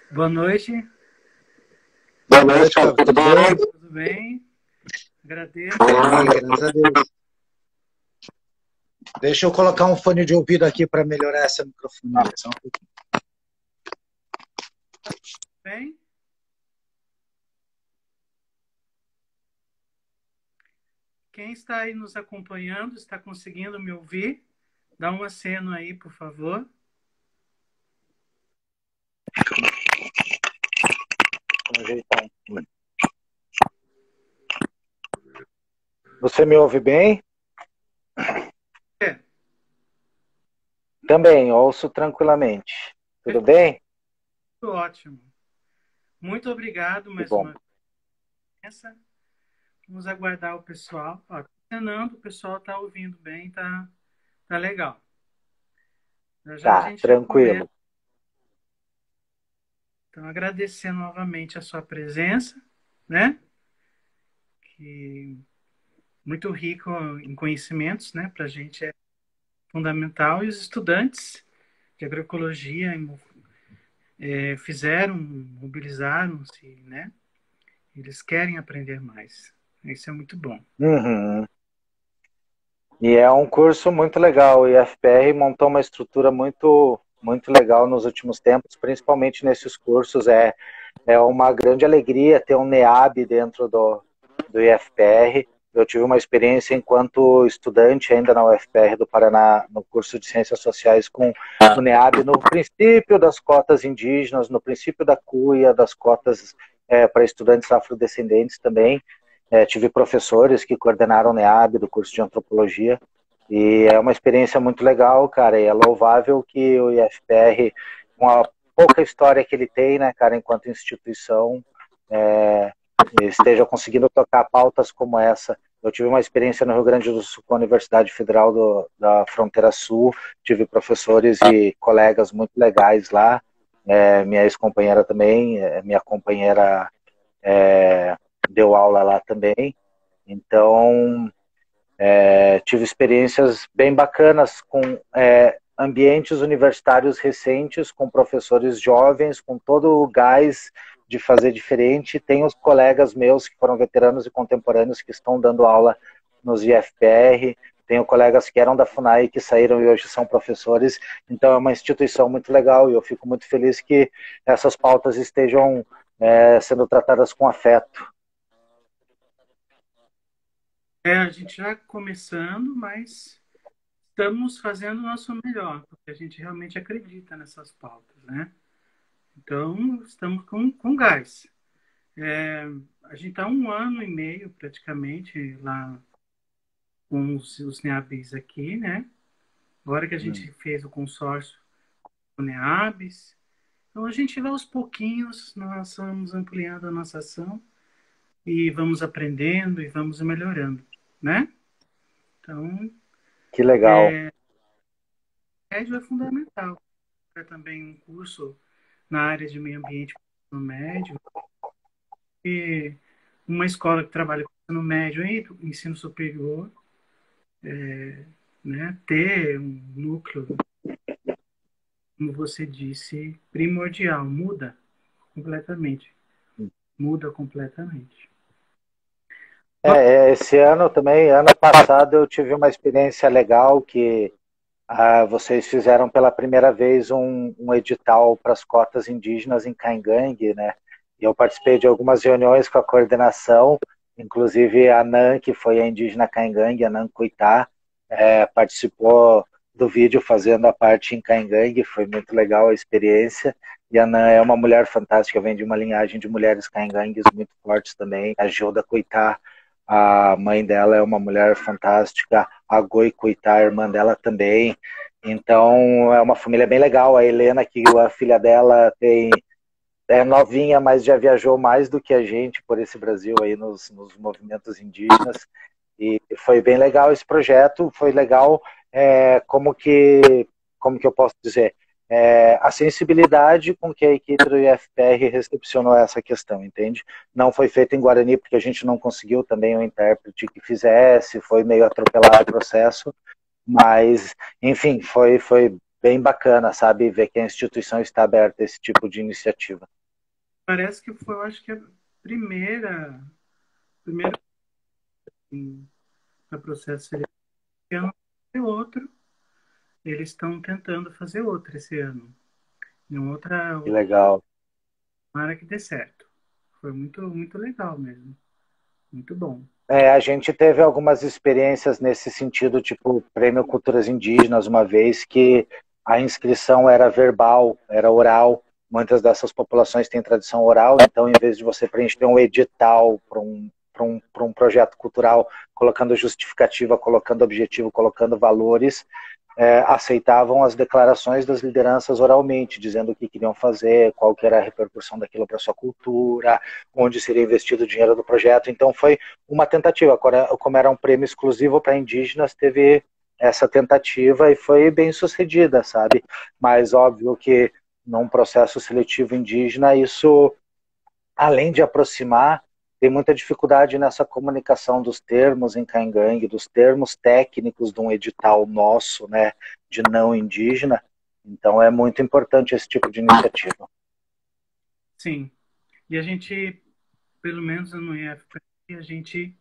Boa noite. Boa noite, Fábio. Tudo bem? Tudo bem? Agradeço. Graças a Deus. Deixa eu colocar um fone de ouvido aqui para melhorar essa microfonia. Só um pouquinho. Bem? Quem está aí nos acompanhando, está conseguindo me ouvir? Dá um aceno aí, por favor. Vou ajeitar. Você me ouve bem? É. Também, ouço tranquilamente. Tudo bem? Tudo ótimo. Muito obrigado mais bom. uma vez. Vamos aguardar o pessoal. Ó, acenando, o pessoal está ouvindo bem, tá legal. Já a gente tranquilo. Então, agradecendo novamente a sua presença, né? Que muito rico em conhecimentos, né? Para a gente é fundamental. E os estudantes de agroecologia mobilizaram-se, né? Eles querem aprender mais. Isso é muito bom. Uhum. E é um curso muito legal. O IFPR montou uma estrutura muito legal nos últimos tempos, principalmente nesses cursos. É uma grande alegria ter um NEAB dentro do IFPR. Eu tive uma experiência enquanto estudante ainda na UFPR do Paraná, no curso de Ciências Sociais, com o NEAB no princípio das cotas indígenas, no princípio da cuia, das cotas para estudantes afrodescendentes também. Tive professores que coordenaram o NEAB do curso de Antropologia, e é uma experiência muito legal, cara, e é louvável que o IFPR, com a pouca história que ele tem, né, cara, enquanto instituição, esteja conseguindo tocar pautas como essa. Eu tive uma experiência no Rio Grande do Sul com a Universidade Federal da Fronteira Sul, tive professores e colegas muito legais lá, minha ex-companheira também, minha companheira deu aula lá também. Então, tive experiências bem bacanas com ambientes universitários recentes, com professores jovens, com todo o gás de fazer diferente. Tem os colegas meus que foram veteranos e contemporâneos que estão dando aula nos IFPR, tenho colegas que eram da FUNAI que saíram e hoje são professores, então é uma instituição muito legal e eu fico muito feliz que essas pautas estejam sendo tratadas com afeto. A gente já começando, mas estamos fazendo o nosso melhor, porque a gente realmente acredita nessas pautas, né? Então, estamos com gás. A gente está 1 ano e meio, praticamente, lá com os NEABs aqui, né? Agora que a gente fez o consórcio com NEABs, então a gente vai aos pouquinhos, nós vamos ampliando a nossa ação e vamos aprendendo e vamos melhorando, né? Então, Que legal. o médio é fundamental. É também um curso na área de meio ambiente no médio, e uma escola que trabalha com ensino médio e ensino superior, né, ter um núcleo, como você disse, primordial, completamente. Muda completamente. Esse ano também, ano passado, eu tive uma experiência legal que vocês fizeram pela primeira vez um edital para as cotas indígenas em Caingangue, né? E eu participei de algumas reuniões com a coordenação, inclusive a Nan, que foi a indígena Caingangue, a Nan Cuitá, participou do vídeo fazendo a parte em Caingangue, foi muito legal a experiência. E a Nan é uma mulher fantástica, vem de uma linhagem de mulheres caingangues muito fortes também. A Gilda Cuitá, a mãe dela é uma mulher fantástica, a Goi Cuitá, a irmã dela também. Então é uma família bem legal. A Helena, que a filha dela é novinha, mas já viajou mais do que a gente por esse Brasil aí nos movimentos indígenas. E foi bem legal esse projeto. Foi legal como que eu posso dizer? A sensibilidade com que a equipe do IFPR recepcionou essa questão, entende? Não foi feito em Guarani porque a gente não conseguiu também um intérprete que fizesse, foi meio atropelado o processo, mas, enfim, foi bem bacana, sabe, ver que a instituição está aberta a esse tipo de iniciativa. Parece que foi, eu acho que a primeira para processo seletivo e outro. Eles estão tentando fazer outro esse ano. Em outra Que legal. área que dê certo. Foi muito, muito legal mesmo. Muito bom. A gente teve algumas experiências nesse sentido, tipo Prêmio Culturas Indígenas, uma vez que a inscrição era verbal, era oral. Muitas dessas populações têm tradição oral, então em vez de você preencher um edital para um projeto cultural, colocando justificativa, colocando objetivo, colocando valores, aceitavam as declarações das lideranças oralmente, dizendo o que queriam fazer, qual que era a repercussão daquilo para sua cultura, onde seria investido o dinheiro do projeto. Então foi uma tentativa. Agora, como era um prêmio exclusivo para indígenas, teve essa tentativa e foi bem sucedida, sabe? Mas óbvio que num processo seletivo indígena, isso, além de aproximar, tem muita dificuldade nessa comunicação dos termos em Caingangue, dos termos técnicos de um edital nosso, né, de não indígena. Então é muito importante esse tipo de iniciativa. Sim. E a gente, pelo menos no IFP, a gente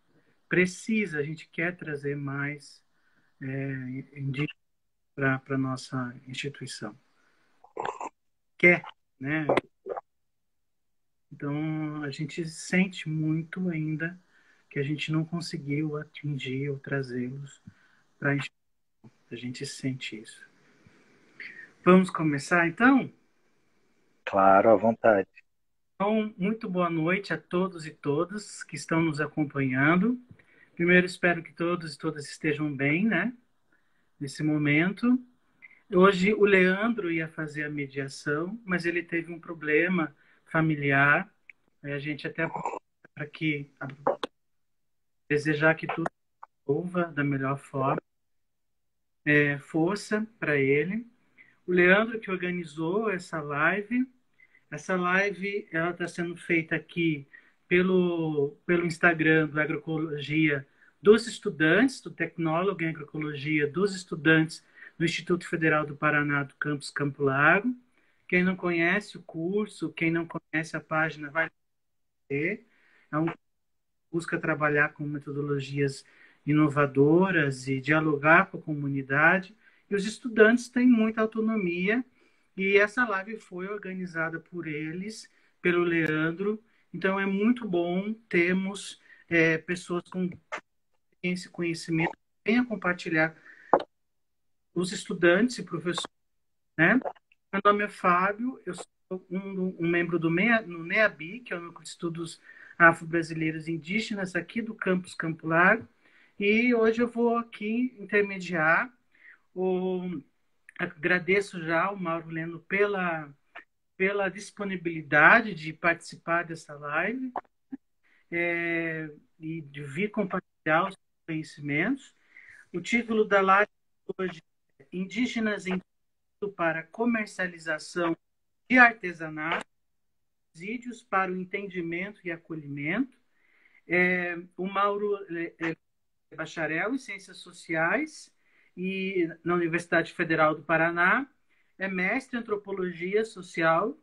precisa, a gente quer trazer mais indígenas para a nossa instituição. Quer, né? Então, a gente sente muito ainda que a gente não conseguiu atingir ou trazê-los para a instituição. A gente sente isso. Vamos começar, então? Claro, à vontade. Então, muito boa noite a todos e todas que estão nos acompanhando. Primeiro, espero que todos e todas estejam bem, né? Nesse momento. Hoje, o Leandro ia fazer a mediação, mas ele teve um problema familiar. A gente até para que desejar que tudo resolva da melhor forma. Força para ele. O Leandro que organizou essa live, Essa live ela está sendo feita aqui pelo Instagram do Agroecologia dos estudantes, do tecnólogo em agroecologia dos estudantes do Instituto Federal do Paraná, do campus Campo Largo. Quem não conhece o curso, quem não conhece a página, vai ter. É um busca trabalhar com metodologias inovadoras e dialogar com a comunidade. E os estudantes têm muita autonomia e essa live foi organizada por eles, pelo Leandro. Então é muito bom termos pessoas com esse conhecimento que venham compartilhar os estudantes e professores, né? Meu nome é Fábio, eu sou um membro do NEABI, que é o Núcleo de Estudos Afro-Brasileiros Indígenas aqui do campus Campo Largo, e hoje eu vou aqui intermediar. Agradeço já ao Mauro Leno pela disponibilidade de participar dessa live e de vir compartilhar os conhecimentos. O título da live hoje é Indígenas em para comercialização de artesanato, subsídios para o entendimento e acolhimento. O Mauro é bacharel em Ciências Sociais e na Universidade Federal do Paraná, é mestre em Antropologia Social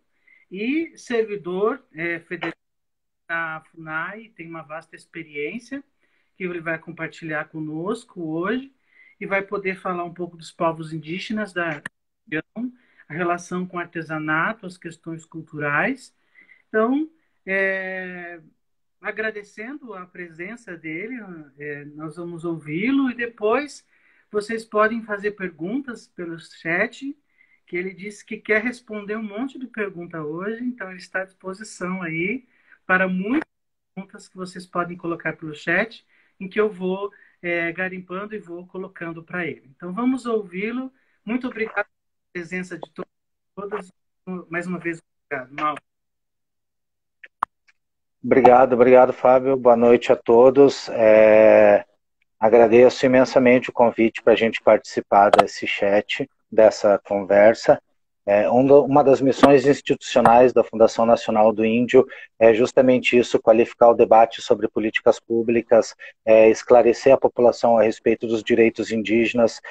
e servidor federal da FUNAI, tem uma vasta experiência que ele vai compartilhar conosco hoje e vai poder falar um pouco dos povos indígenas da região, a relação com o artesanato, as questões culturais. Então, agradecendo a presença dele, nós vamos ouvi-lo e depois vocês podem fazer perguntas pelo chat, que ele disse que quer responder um monte de pergunta hoje, então ele está à disposição aí para muitas perguntas que vocês podem colocar pelo chat, em que eu vou garimpando e vou colocando para ele. Então vamos ouvi-lo. Muito obrigado pela presença de todas. Mais uma vez, obrigado. Mauro. Obrigado, Fábio. Boa noite a todos. Agradeço imensamente o convite para a gente participar desse chat, dessa conversa. Uma das missões institucionais da Fundação Nacional do Índio é justamente isso, qualificar o debate sobre políticas públicas, esclarecer a população a respeito dos direitos indígenas,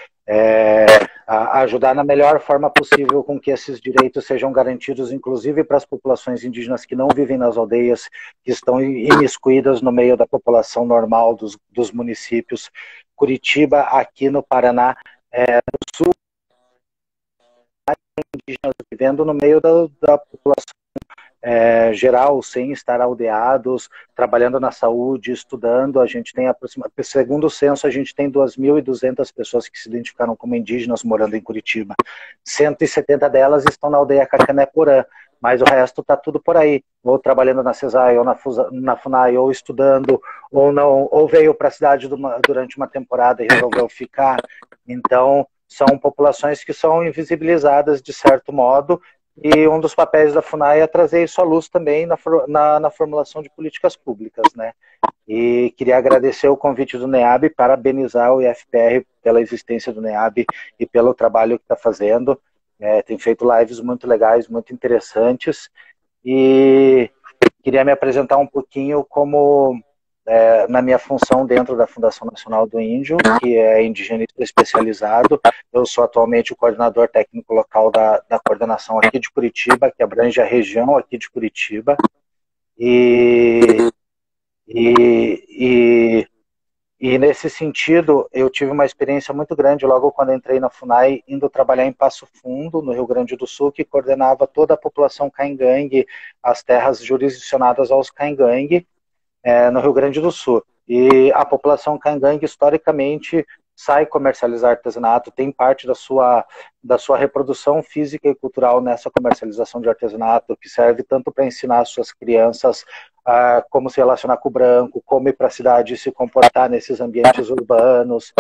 ajudar na melhor forma possível com que esses direitos sejam garantidos, inclusive para as populações indígenas que não vivem nas aldeias, que estão imiscuídas no meio da população normal dos municípios. Curitiba, aqui no Paraná, no sul, indígenas vivendo no meio da população geral, sem estar aldeados, trabalhando na saúde, estudando. A gente tem, segundo o censo, a gente tem 2.200 pessoas que se identificaram como indígenas morando em Curitiba. 170 delas estão na aldeia Cacané-Porã, mas o resto está tudo por aí, ou trabalhando na CESAI, ou na FUNAI, ou estudando, ou não, ou veio para a cidade durante uma temporada e resolveu ficar. Então, são populações que são invisibilizadas de certo modo, e um dos papéis da FUNAI é trazer isso à luz também na formulação de políticas públicas, né? E queria agradecer o convite do NEAB, parabenizar o IFPR pela existência do NEAB e pelo trabalho que está fazendo. Tem feito lives muito legais, muito interessantes, e queria me apresentar um pouquinho como na minha função dentro da Fundação Nacional do Índio, que é indigenista especializado. Eu sou atualmente o coordenador técnico local da coordenação aqui de Curitiba, que abrange a região aqui de Curitiba. E nesse sentido, eu tive uma experiência muito grande logo quando entrei na FUNAI, indo trabalhar em Passo Fundo, no Rio Grande do Sul, que coordenava toda a população caingangue, as terras jurisdicionadas aos caingangue, no Rio Grande do Sul. E a população caingangue, historicamente, sai comercializar artesanato, tem parte da sua reprodução física e cultural nessa comercialização de artesanato, que serve tanto para ensinar as suas crianças como se relacionar com o branco, como ir para a cidade e se comportar nesses ambientes urbanos.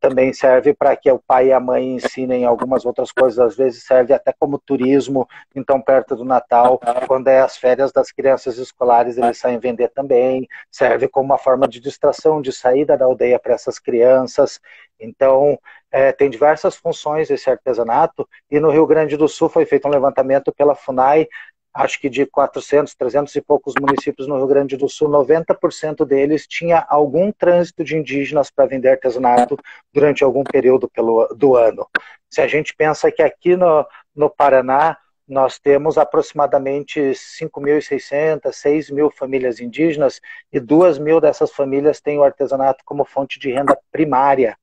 Também serve para que o pai e a mãe ensinem algumas outras coisas, às vezes serve até como turismo. Então, perto do Natal, quando é as férias das crianças escolares, eles saem vender também, serve como uma forma de distração, de saída da aldeia para essas crianças. Então, tem diversas funções esse artesanato, e no Rio Grande do Sul foi feito um levantamento pela FUNAI, acho que de 400, 300 e poucos municípios no Rio Grande do Sul, 90% deles tinha algum trânsito de indígenas para vender artesanato durante algum período do ano. Se a gente pensa que aqui no Paraná nós temos aproximadamente 5.600, 6.000 famílias indígenas, e 2.000 dessas famílias têm o artesanato como fonte de renda primária.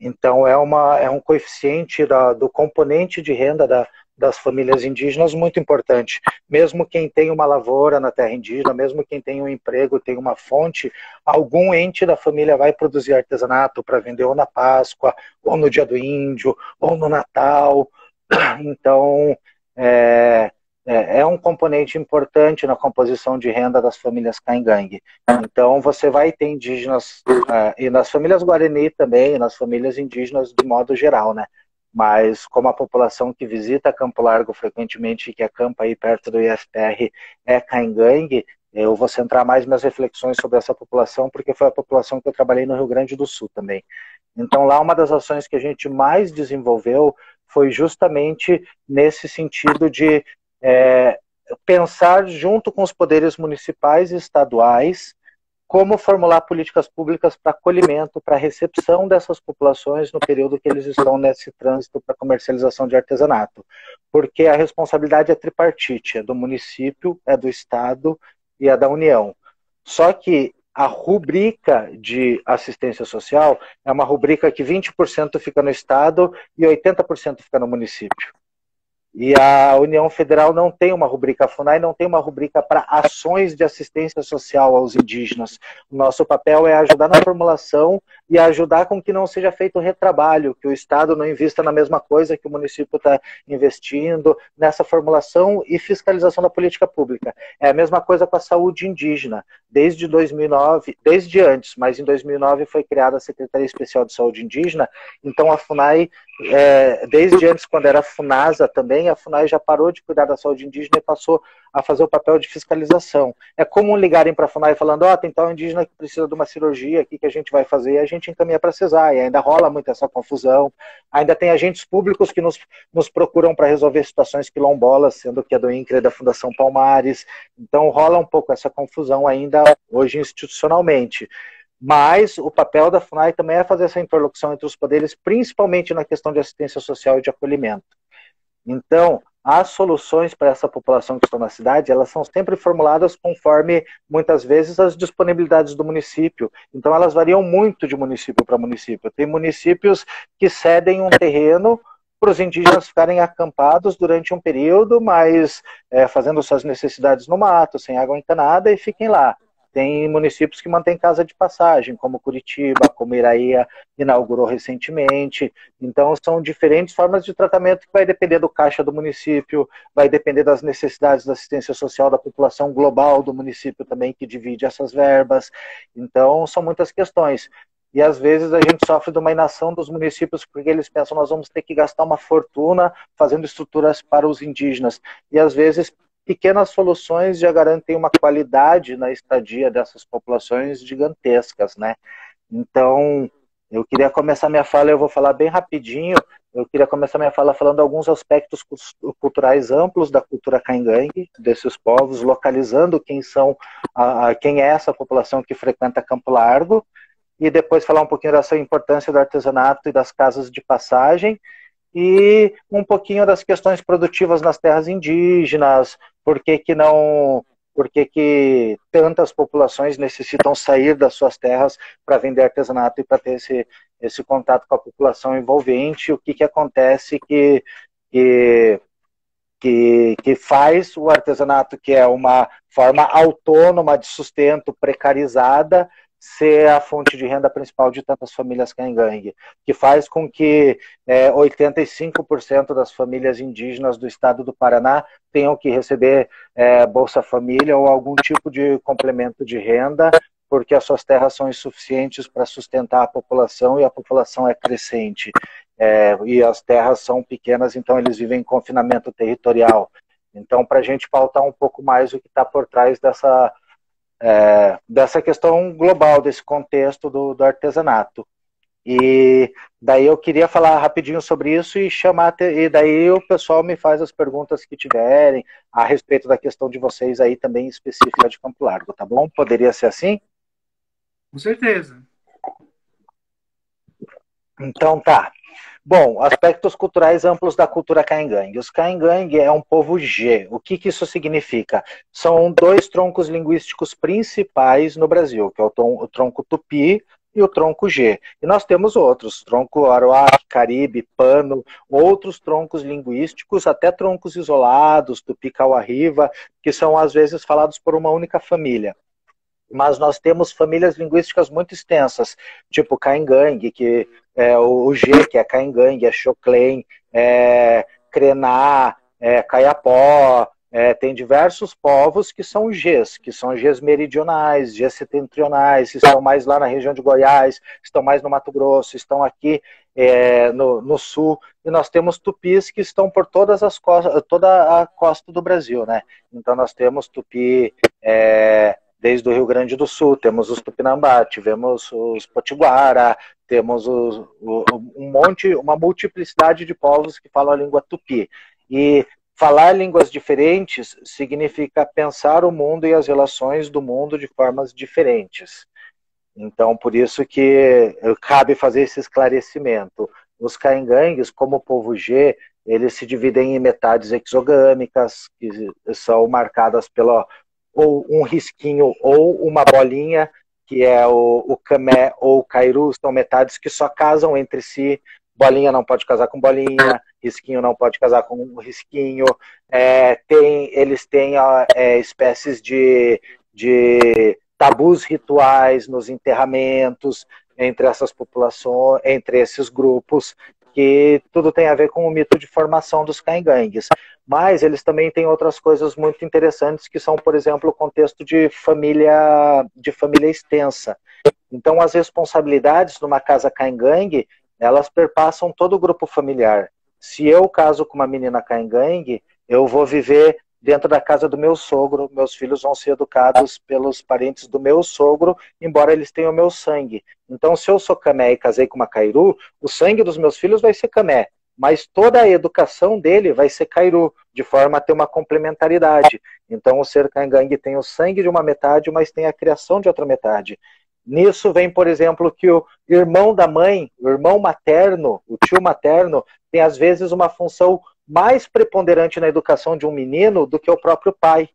Então é um coeficiente do componente de renda das famílias indígenas muito importante. Mesmo quem tem uma lavoura na terra indígena, mesmo quem tem um emprego, tem uma fonte, algum ente da família vai produzir artesanato para vender ou na Páscoa, ou no Dia do Índio, ou no Natal. Então é um componente importante na composição de renda das famílias caingangue. Então você vai ter indígenas, e nas famílias Guarani também, nas famílias indígenas de modo geral, né? Mas como a população que visita Campo Largo frequentemente, que acampa aí perto do IFPR, é caingangue, eu vou centrar mais minhas reflexões sobre essa população, porque foi a população que eu trabalhei no Rio Grande do Sul também. Então lá uma das ações que a gente mais desenvolveu foi justamente nesse sentido de pensar junto com os poderes municipais e estaduais como formular políticas públicas para acolhimento, para recepção dessas populações no período que eles estão nesse trânsito para comercialização de artesanato. Porque a responsabilidade é tripartite, é do município, é do Estado e é da União. Só que a rubrica de assistência social é uma rubrica que 20% fica no Estado e 80% fica no município. E a União Federal não tem uma rubrica, a FUNAI não tem uma rubrica para ações de assistência social aos indígenas. O nosso papel é ajudar na formulação e ajudar com que não seja feito retrabalho, que o Estado não invista na mesma coisa que o município está investindo, nessa formulação e fiscalização da política pública. É a mesma coisa com a saúde indígena. Desde 2009, desde antes, mas em 2009 foi criada a Secretaria Especial de Saúde Indígena, então a FUNAI, desde antes, quando era FUNASA também, a FUNAI já parou de cuidar da saúde indígena e passou a fazer o papel de fiscalização. É comum ligarem para a FUNAI falando, tem tal indígena que precisa de uma cirurgia aqui que a gente vai fazer, e a gente encaminha para a cesárea. Ainda rola muito essa confusão. Ainda tem agentes públicos que nos procuram para resolver situações quilombolas, sendo que é do INCRA e da Fundação Palmares. Então rola um pouco essa confusão ainda hoje institucionalmente. Mas o papel da FUNAI também é fazer essa interlocução entre os poderes, principalmente na questão de assistência social e de acolhimento. Então, as soluções para essa população que está na cidade, elas são sempre formuladas conforme, muitas vezes, as disponibilidades do município. Então, elas variam muito de município para município. Tem municípios que cedem um terreno para os indígenas ficarem acampados durante um período, mas fazendo suas necessidades no mato, sem água encanada, e fiquem lá. Tem municípios que mantêm casa de passagem, como Curitiba, como Iraía inaugurou recentemente. Então, são diferentes formas de tratamento que vai depender do caixa do município, vai depender das necessidades da assistência social da população global do município também, que divide essas verbas. Então, são muitas questões. E, às vezes, a gente sofre de uma inação dos municípios porque eles pensam nós vamos ter que gastar uma fortuna fazendo estruturas para os indígenas. E, às vezes, pequenas soluções já garantem uma qualidade na estadia dessas populações gigantescas, né? Então, eu queria começar minha fala, eu vou falar bem rapidinho, eu queria começar minha fala falando alguns aspectos culturais amplos da cultura caingangue, desses povos, localizando quem é essa população que frequenta Campo Largo, e depois falar um pouquinho dessa importância do artesanato e das casas de passagem, e um pouquinho das questões produtivas nas terras indígenas, por que tantas populações necessitam sair das suas terras para vender artesanato e para ter esse contato com a população envolvente, o que acontece que faz o artesanato, que é uma forma autônoma de sustento precarizada, ser a fonte de renda principal de tantas famílias caingangue, que faz com que 85% das famílias indígenas do estado do Paraná tenham que receber Bolsa Família ou algum tipo de complemento de renda, porque as suas terras são insuficientes para sustentar a população e a população é crescente. E as terras são pequenas, então eles vivem em confinamento territorial. Então, para a gente pautar um pouco mais o que está por trás dessa questão global, desse contexto do artesanato. E daí eu queria falar rapidinho sobre isso e chamar, e daí o pessoal me faz as perguntas que tiverem a respeito da questão de vocês aí também específica de Campo Largo, tá bom? Poderia ser assim? Com certeza. Então tá. Bom, aspectos culturais amplos da cultura caingangue. Os caingangue é um povo G. O que isso significa? São dois troncos linguísticos principais no Brasil, que é o tronco tupi e o tronco G. E nós temos outros, tronco aruac, caribe, pano, outros troncos linguísticos, até troncos isolados, tupi-cauarriva, que são às vezes falados por uma única família. Mas nós temos famílias linguísticas muito extensas, tipo caingangue, que é o G, que é caingangue, é xoclém, é crená, é caiapó, tem diversos povos que são Gs meridionais, Gs setentrionais, estão mais lá na região de Goiás, estão mais no Mato Grosso, estão aqui no sul, e nós temos tupis que estão por todas as costas, toda a costa do Brasil, né? Então nós temos tupi desde o Rio Grande do Sul, temos os Tupinambá, tivemos os Potiguara, temos uma multiplicidade de povos que falam a língua tupi. E falar línguas diferentes significa pensar o mundo e as relações do mundo de formas diferentes. Então, por isso que cabe fazer esse esclarecimento. Os caingangues, como o povo G, eles se dividem em metades exogâmicas, que são marcadas pela ou um risquinho ou uma bolinha, que é o camé ou o cairu, são metades que só casam entre si. Bolinha não pode casar com bolinha, risquinho não pode casar com um risquinho. Eles têm espécies de tabus rituais nos enterramentos entre essas populações, entre esses grupos, que tudo tem a ver com o mito de formação dos caingangues. Mas eles também têm outras coisas muito interessantes, que são, por exemplo, o contexto de família extensa. Então, as responsabilidades numa casa caingangue, elas perpassam todo o grupo familiar. Se eu caso com uma menina caingangue, eu vou viver dentro da casa do meu sogro, meus filhos vão ser educados pelos parentes do meu sogro, embora eles tenham o meu sangue. Então, se eu sou camé e casei com uma cairu, o sangue dos meus filhos vai ser camé, mas toda a educação dele vai ser cairu, de forma a ter uma complementaridade. Então, o ser caingangue tem o sangue de uma metade, mas tem a criação de outra metade. Nisso vem, por exemplo, que o irmão da mãe, o irmão materno, o tio materno, tem às vezes uma função mais preponderante na educação de um menino do que o próprio pai.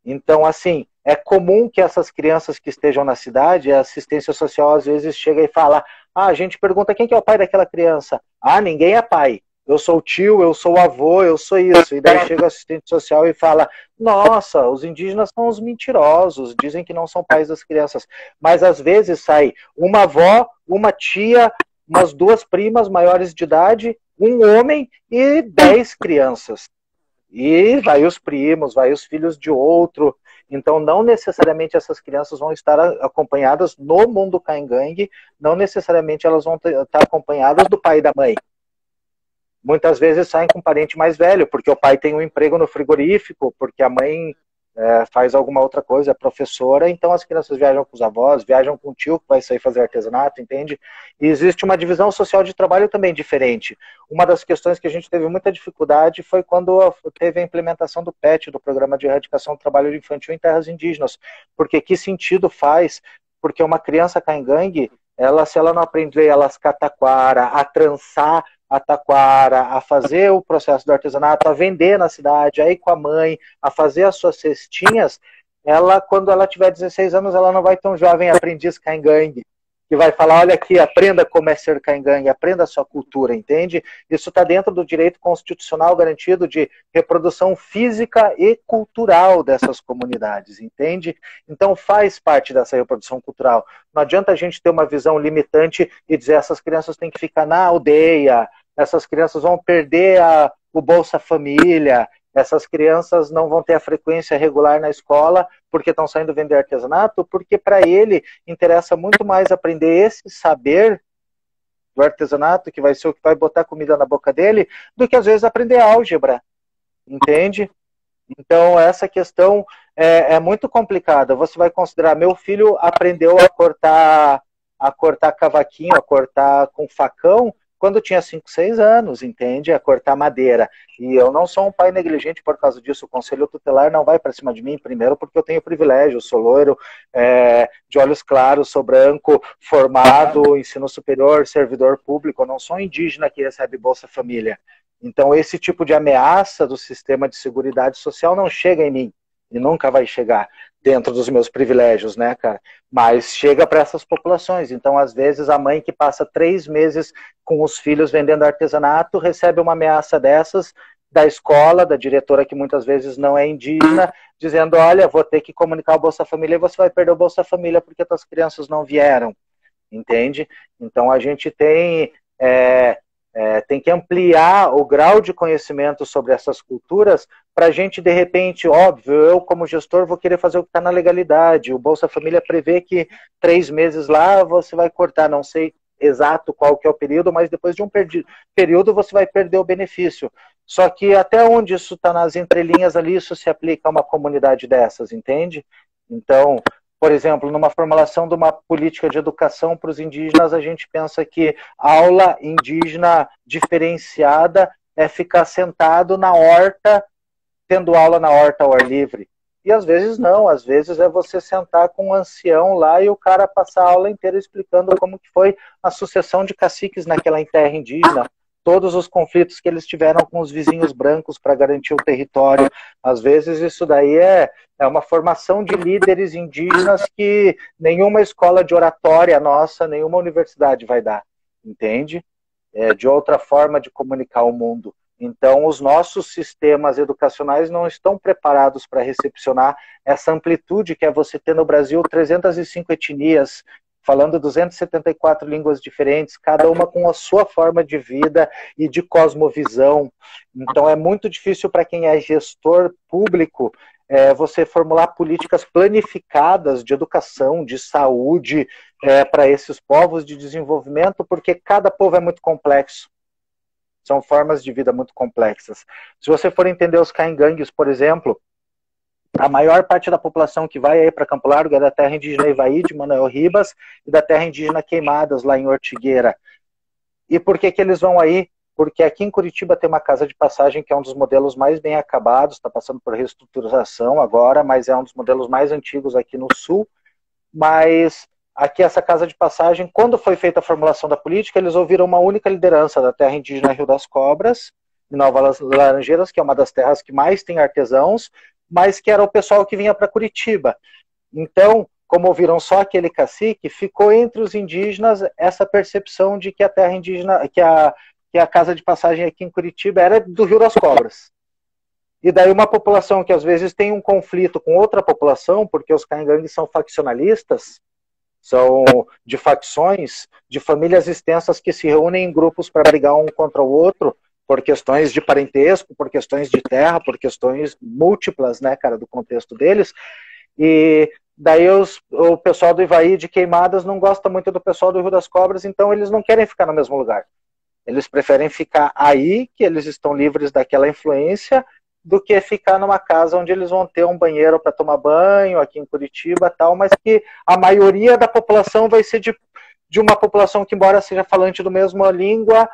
Então, assim, é comum que essas crianças que estejam na cidade, a assistência social às vezes chega e fala, a gente pergunta quem que é o pai daquela criança. Ninguém é pai. Eu sou o tio, eu sou o avô, eu sou isso. E daí chega o assistente social e fala, nossa, os indígenas são os mentirosos, dizem que não são pais das crianças. Mas às vezes sai uma avó, uma tia, umas 2 primas maiores de idade, um homem e 10 crianças. E vai os primos, vai os filhos de outro. Então, não necessariamente essas crianças vão estar acompanhadas no mundo caingangue, não necessariamente elas vão estar acompanhadas do pai e da mãe. Muitas vezes saem com um parente mais velho, porque o pai tem um emprego no frigorífico, porque a mãe faz alguma outra coisa, é professora, então as crianças viajam com os avós, viajam com o tio que vai sair fazer artesanato, entende? E existe uma divisão social de trabalho também diferente. Uma das questões que a gente teve muita dificuldade foi quando teve a implementação do PET, do Programa de Erradicação do Trabalho Infantil em Terras Indígenas, porque que sentido faz? Porque uma criança caingangue, se ela não aprender a lascar taquara, a trançar a taquara, a fazer o processo do artesanato, a vender na cidade, a ir com a mãe, a fazer as suas cestinhas, quando ela tiver 16 anos, ela não vai ter um jovem aprendiz caingangue, que vai falar, olha aqui, aprenda como é ser caingangue, aprenda a sua cultura, entende? Isso está dentro do direito constitucional garantido de reprodução física e cultural dessas comunidades, entende? Então faz parte dessa reprodução cultural. Não adianta a gente ter uma visão limitante e dizer essas crianças têm que ficar na aldeia, essas crianças vão perder o Bolsa Família, essas crianças não vão ter a frequência regular na escola porque estão saindo vender artesanato, porque para ele interessa muito mais aprender esse saber do artesanato, que vai ser o que vai botar comida na boca dele, do que às vezes aprender álgebra, entende? Então essa questão é muito complicada. Você vai considerar, meu filho aprendeu a cortar a cortar cavaquinho, a cortar com facão, quando tinha 5, 6 anos, entende? A cortar madeira. E eu não sou um pai negligente por causa disso. O conselho tutelar não vai para cima de mim, primeiro porque eu tenho privilégio, eu sou loiro, de olhos claros, sou branco, formado, ensino superior, servidor público, eu não sou indígena que recebe Bolsa Família. Então esse tipo de ameaça do sistema de seguridade social não chega em mim, e nunca vai chegar dentro dos meus privilégios, né, cara? Mas chega para essas populações. Então, às vezes, a mãe que passa 3 meses com os filhos vendendo artesanato recebe uma ameaça dessas da escola, da diretora que muitas vezes não é indígena, dizendo, olha, vou ter que comunicar o Bolsa Família e você vai perder o Bolsa Família porque as tuas crianças não vieram, entende? Então, a gente tem que ampliar o grau de conhecimento sobre essas culturas para a gente, de repente, óbvio, eu como gestor vou querer fazer o que está na legalidade. O Bolsa Família prevê que 3 meses lá você vai cortar, não sei exato qual que é o período, mas depois de um período você vai perder o benefício. Só que até onde isso está nas entrelinhas ali, isso se aplica a uma comunidade dessas, entende? Então, por exemplo, numa formulação de uma política de educação para os indígenas, a gente pensa que aula indígena diferenciada é ficar sentado na horta, tendo aula na horta ao ar livre. E às vezes não, às vezes é você sentar com um ancião lá e o cara passar a aula inteira explicando como que foi a sucessão de caciques naquela terra indígena, todos os conflitos que eles tiveram com os vizinhos brancos para garantir o território. Às vezes isso daí é uma formação de líderes indígenas que nenhuma escola de oratória nossa, nenhuma universidade vai dar, entende? De outra forma de comunicar o mundo. Então, os nossos sistemas educacionais não estão preparados para recepcionar essa amplitude que é você ter no Brasil 305 etnias, falando 274 línguas diferentes, cada uma com a sua forma de vida e de cosmovisão. Então, é muito difícil para quem é gestor público você formular políticas planificadas de educação, de saúde, para esses povos, de desenvolvimento, porque cada povo é muito complexo. São formas de vida muito complexas. Se você for entender os caingangues, por exemplo, a maior parte da população que vai aí para Campo Largo é da terra indígena Ivaí, de Manoel Ribas, e da terra indígena Queimadas, lá em Ortigueira. E por que eles vão aí? Porque aqui em Curitiba tem uma casa de passagem que é um dos modelos mais bem acabados, está passando por reestruturação agora, mas é um dos modelos mais antigos aqui no Sul. Mas aqui essa casa de passagem, quando foi feita a formulação da política, eles ouviram uma única liderança da terra indígena Rio das Cobras, em Nova Laranjeiras, que é uma das terras que mais tem artesãos, mas que era o pessoal que vinha para Curitiba. Então, como ouviram só aquele cacique, ficou entre os indígenas essa percepção de que a terra indígena, que a casa de passagem aqui em Curitiba era do Rio das Cobras. E daí uma população que às vezes tem um conflito com outra população, porque os caingangues são faccionalistas, são de facções, de famílias extensas que se reúnem em grupos para brigar um contra o outro, por questões de parentesco, por questões de terra, por questões múltiplas, né, cara, do contexto deles. E daí o pessoal do Ivaí de Queimadas não gosta muito do pessoal do Rio das Cobras, então eles não querem ficar no mesmo lugar. Eles preferem ficar aí, que eles estão livres daquela influência, do que ficar numa casa onde eles vão ter um banheiro para tomar banho, aqui em Curitiba e tal, mas que a maioria da população vai ser de uma população que, embora seja falante do mesma língua,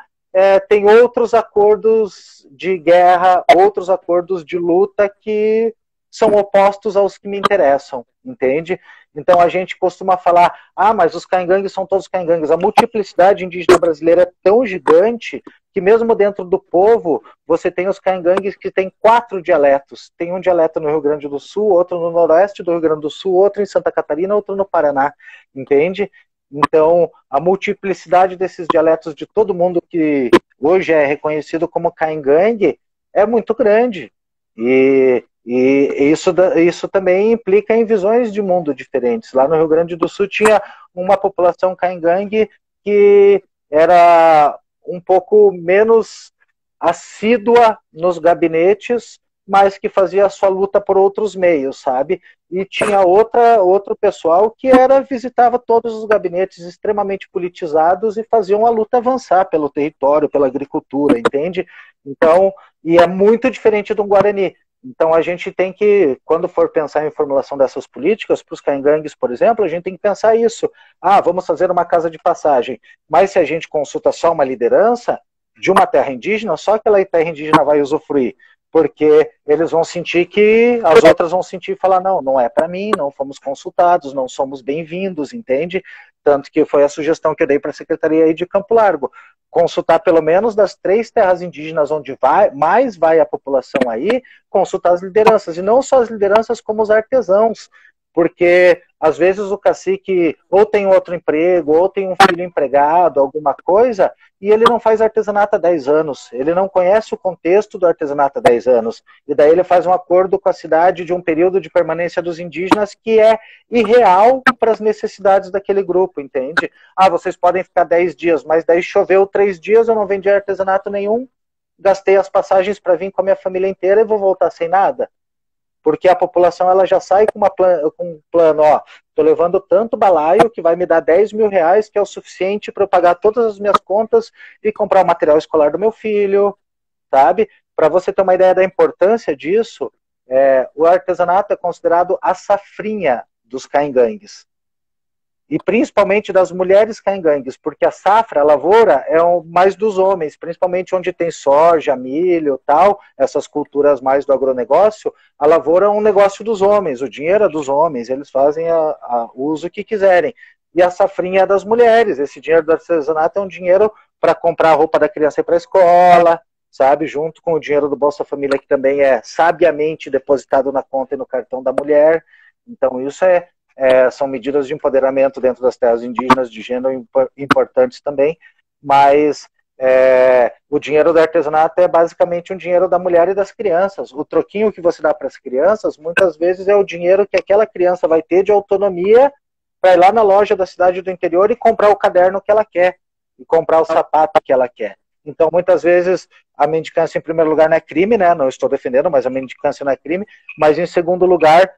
tem outros acordos de guerra, outros acordos de luta que são opostos aos que me interessam, entende? Então a gente costuma falar, mas os caingangues são todos caingangues. A multiplicidade indígena brasileira é tão gigante que mesmo dentro do povo, você tem os caingangues que tem 4 dialetos. Tem um dialeto no Rio Grande do Sul, outro no noroeste do Rio Grande do Sul, outro em Santa Catarina, outro no Paraná, entende? Então, a multiplicidade desses dialetos de todo mundo que hoje é reconhecido como caingangue é muito grande. E isso também implica em visões de mundo diferentes. Lá no Rio Grande do Sul tinha uma população caingangue que era um pouco menos assídua nos gabinetes, mas que fazia a sua luta por outros meios, sabe? E tinha outro pessoal que visitava todos os gabinetes extremamente politizados e faziam a luta avançar pelo território, pela agricultura, entende? Então, e é muito diferente de um Guarani. Então a gente tem que, quando for pensar em formulação dessas políticas, para os caingangues, por exemplo, a gente tem que pensar isso. Ah, vamos fazer uma casa de passagem. Mas se a gente consulta só uma liderança de uma terra indígena, só aquela terra indígena vai usufruir. Porque eles vão sentir que as outras vão sentir e falar, não, não é para mim, não fomos consultados, não somos bem-vindos, entende? Tanto que foi a sugestão que eu dei para a Secretaria aí de Campo Largo. Consultar pelo menos das 3 terras indígenas onde mais vai a população aí, consultar as lideranças, e não só as lideranças como os artesãos, porque às vezes o cacique ou tem outro emprego, ou tem um filho empregado, alguma coisa, e ele não faz artesanato há 10 anos, ele não conhece o contexto do artesanato há 10 anos, e daí ele faz um acordo com a cidade de um período de permanência dos indígenas que é irreal para as necessidades daquele grupo, entende? Ah, vocês podem ficar 10 dias, mas daí choveu 3 dias, eu não vendi artesanato nenhum, gastei as passagens para vir com a minha família inteira e vou voltar sem nada. Porque a população ela já sai com um plano, ó, tô levando tanto balaio que vai me dar 10 mil reais, que é o suficiente para eu pagar todas as minhas contas e comprar o material escolar do meu filho, sabe? Para você ter uma ideia da importância disso, o artesanato é considerado a safrinha dos caingangues. E principalmente das mulheres caingangues, porque a safra, a lavoura, é mais dos homens, principalmente onde tem soja, milho, tal, essas culturas mais do agronegócio, a lavoura é um negócio dos homens, o dinheiro é dos homens, eles fazem o uso que quiserem. E a safrinha é das mulheres, esse dinheiro do artesanato é um dinheiro para comprar a roupa da criança e ir para a escola, sabe, junto com o dinheiro do Bolsa Família, que também é sabiamente depositado na conta e no cartão da mulher. Então isso são medidas de empoderamento dentro das terras indígenas de gênero importantes também, mas o dinheiro do artesanato é basicamente um dinheiro da mulher e das crianças. O troquinho que você dá para as crianças, muitas vezes é o dinheiro que aquela criança vai ter de autonomia para ir lá na loja da cidade do interior e comprar o caderno que ela quer, e comprar o sapato que ela quer. Então, muitas vezes, a mendicância, em primeiro lugar, não é crime, né? Não estou defendendo, mas a mendicância não é crime. Mas, em segundo lugar,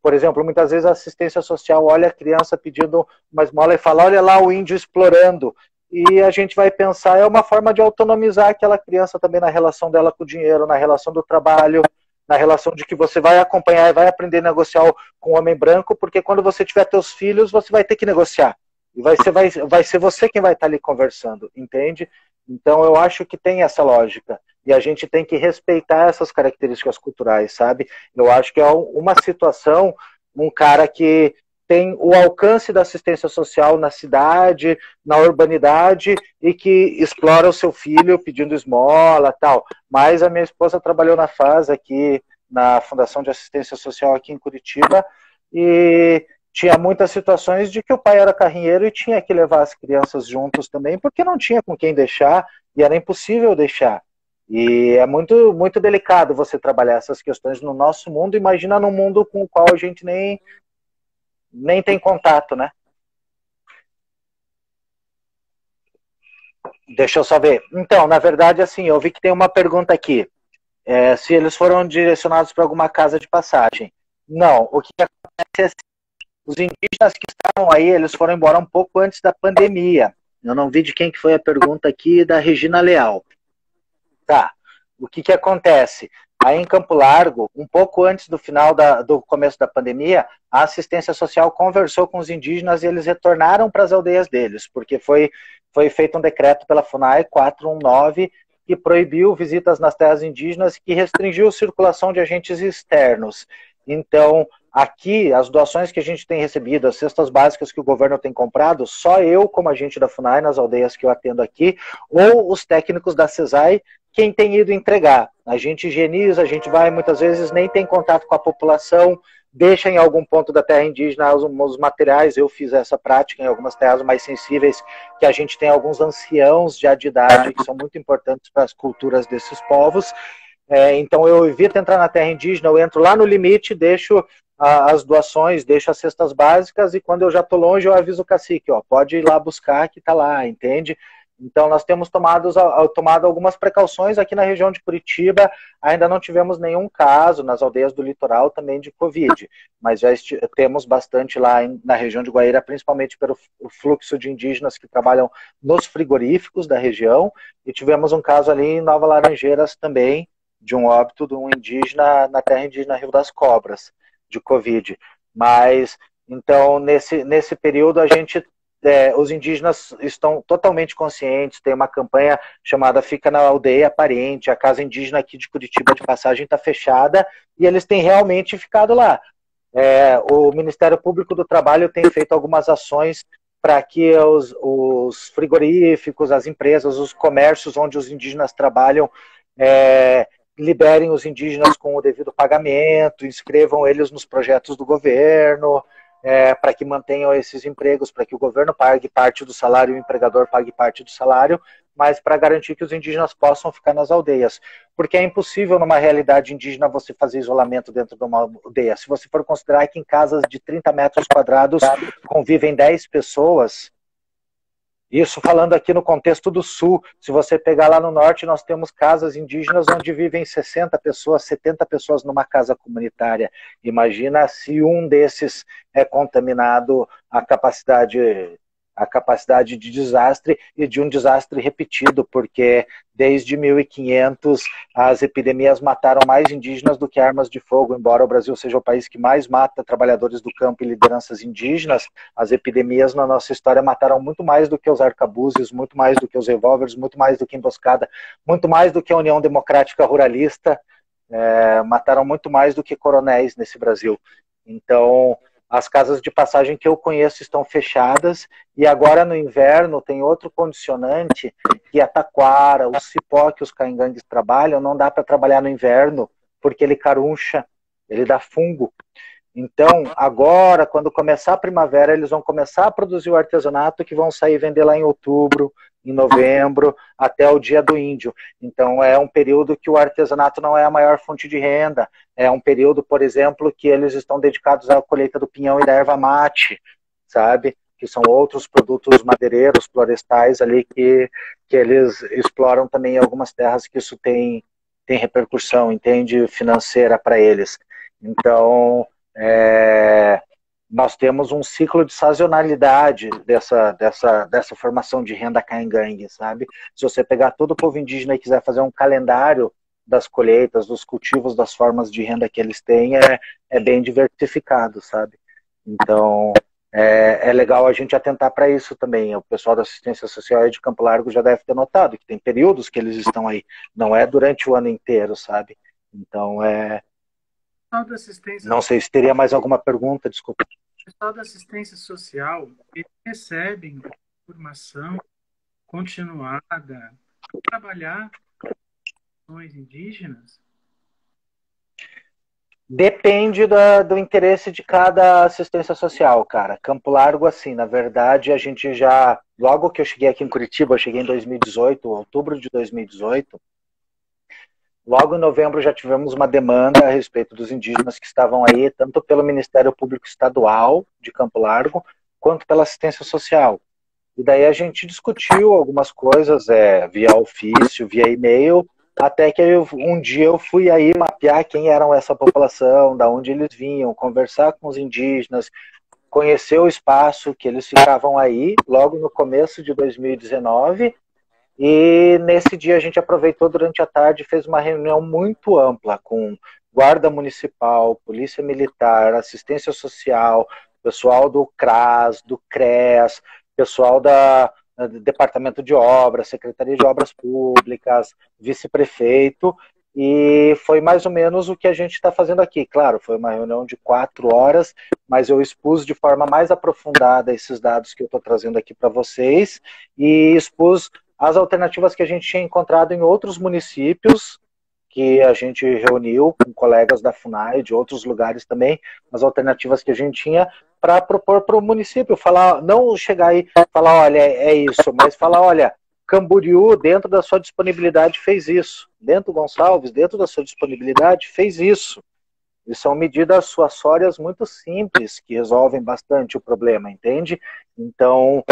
por exemplo, muitas vezes a assistência social olha a criança pedindo uma esmola e fala, olha lá o índio explorando. E a gente vai pensar, é uma forma de autonomizar aquela criança também na relação dela com o dinheiro, na relação do trabalho, na relação de que você vai acompanhar e vai aprender a negociar com o homem branco, porque quando você tiver teus filhos, você vai ter que negociar. E vai ser você quem vai estar ali conversando, entende? Então eu acho que tem essa lógica. E a gente tem que respeitar essas características culturais, sabe? Eu acho que é uma situação, um cara que tem o alcance da assistência social na cidade, na urbanidade, e que explora o seu filho pedindo esmola, tal. Mas a minha esposa trabalhou na FAS aqui, na Fundação de Assistência Social aqui em Curitiba, e tinha muitas situações de que o pai era carrinheiro e tinha que levar as crianças juntos também, porque não tinha com quem deixar, e era impossível deixar. E é muito, muito delicado você trabalhar essas questões no nosso mundo, imagina num mundo com o qual a gente nem tem contato, né? Deixa eu só ver. Então, na verdade, assim, eu vi que tem uma pergunta aqui. Se eles foram direcionados para alguma casa de passagem. Não, o que acontece é assim, os indígenas que estavam aí, eles foram embora um pouco antes da pandemia. Eu não vi de quem que foi a pergunta aqui, da Regina Leal. Tá, o que acontece? Aí em Campo Largo, um pouco antes do final do começo da pandemia, a assistência social conversou com os indígenas e eles retornaram para as aldeias deles, porque foi feito um decreto pela FUNAI 419 que proibiu visitas nas terras indígenas, que restringiu a circulação de agentes externos. Então, aqui, as doações que a gente tem recebido, as cestas básicas que o governo tem comprado, só eu, como agente da FUNAI, nas aldeias que eu atendo aqui, ou os técnicos da CESAI, quem tem ido entregar. A gente higieniza, a gente vai, muitas vezes, nem tem contato com a população, deixa em algum ponto da terra indígena os materiais. Eu fiz essa prática em algumas terras mais sensíveis, que a gente tem alguns anciãos já de idade, que são muito importantes para as culturas desses povos. Então eu evito entrar na terra indígena, eu entro lá no limite, deixo as doações, deixo as cestas básicas, e quando eu já estou longe eu aviso o cacique, ó, pode ir lá buscar que está lá, entende? Então nós temos tomado algumas precauções aqui na região de Curitiba, ainda não tivemos nenhum caso nas aldeias do litoral também de Covid, mas já temos bastante lá na região de Guaíra, principalmente pelo fluxo de indígenas que trabalham nos frigoríficos da região, e tivemos um caso ali em Nova Laranjeiras também, de um óbito de um indígena na terra indígena Rio das Cobras, de Covid. Mas, então, nesse período, os indígenas estão totalmente conscientes, tem uma campanha chamada Fica na Aldeia Parente, a casa indígena aqui de Curitiba de passagem está fechada, e eles têm realmente ficado lá. O Ministério Público do Trabalho tem feito algumas ações para que os frigoríficos, as empresas, os comércios onde os indígenas trabalham liberem os indígenas com o devido pagamento, inscrevam eles nos projetos do governo, para que mantenham esses empregos, para que o governo pague parte do salário e o empregador pague parte do salário, mas para garantir que os indígenas possam ficar nas aldeias. Porque é impossível, numa realidade indígena, você fazer isolamento dentro de uma aldeia. Se você for considerar que em casas de 30 metros quadrados convivem 10 pessoas, isso falando aqui no contexto do sul, se você pegar lá no norte, nós temos casas indígenas onde vivem 60 pessoas, 70 pessoas numa casa comunitária. Imagina se um desses é contaminado, a capacidade de desastre e de um desastre repetido, porque desde 1500 as epidemias mataram mais indígenas do que armas de fogo. Embora o Brasil seja o país que mais mata trabalhadores do campo e lideranças indígenas, as epidemias na nossa história mataram muito mais do que os arcabuzes, muito mais do que os revólveres, muito mais do que emboscada, muito mais do que a União Democrática Ruralista, mataram muito mais do que coronéis nesse Brasil. Então, as casas de passagem que eu conheço estão fechadas, e agora no inverno tem outro condicionante, que a taquara, o cipó que os caingangues trabalham, não dá para trabalhar no inverno, porque ele caruncha, ele dá fungo. Então, agora, quando começar a primavera, eles vão começar a produzir o artesanato que vão sair vender lá em outubro, em novembro, até o Dia do Índio. Então, é um período que o artesanato não é a maior fonte de renda. É um período, por exemplo, que eles estão dedicados à colheita do pinhão e da erva mate, sabe? Que são outros produtos madeireiros, florestais ali que eles exploram também em algumas terras, que isso tem repercussão, entende, financeira para eles. Então, nós temos um ciclo de sazonalidade dessa formação de renda caingangue, sabe? Se você pegar todo o povo indígena e quiser fazer um calendário das colheitas, dos cultivos, das formas de renda que eles têm, é bem diversificado, sabe? Então, é legal a gente atentar para isso também. O pessoal da assistência social de Campo Largo já deve ter notado que tem períodos que eles estão aí, não é durante o ano inteiro, sabe? Então, não sei se teria mais alguma pergunta, desculpa. O pessoal da assistência social, eles recebem formação continuada para trabalhar com ações indígenas? Depende do interesse de cada assistência social, cara. Campo Largo, assim, na verdade, a gente já... Logo que eu cheguei aqui em Curitiba, eu cheguei em 2018, outubro de 2018, logo em novembro já tivemos uma demanda a respeito dos indígenas que estavam aí, tanto pelo Ministério Público Estadual de Campo Largo, quanto pela assistência social. E daí a gente discutiu algumas coisas, via ofício, via e-mail, até que um dia eu fui aí mapear quem eram essa população, da onde eles vinham, conversar com os indígenas, conhecer o espaço que eles ficavam aí, logo no começo de 2019, e nesse dia a gente aproveitou durante a tarde e fez uma reunião muito ampla com Guarda Municipal, Polícia Militar, Assistência Social, pessoal do CRAS, do CREAS, pessoal do Departamento de Obras, Secretaria de Obras Públicas, vice-prefeito, e foi mais ou menos o que a gente está fazendo aqui. Claro, foi uma reunião de 4 horas, mas eu expus de forma mais aprofundada esses dados que eu estou trazendo aqui para vocês, e expus as alternativas que a gente tinha encontrado em outros municípios, que a gente reuniu com colegas da FUNAI, de outros lugares também, as alternativas que a gente tinha para propor para o município, falar, não chegar aí e falar, olha, é isso, mas falar, olha, Camboriú, dentro da sua disponibilidade, fez isso. Bento Gonçalves, dentro da sua disponibilidade, fez isso. E são medidas suassórias muito simples, que resolvem bastante o problema, entende? Então,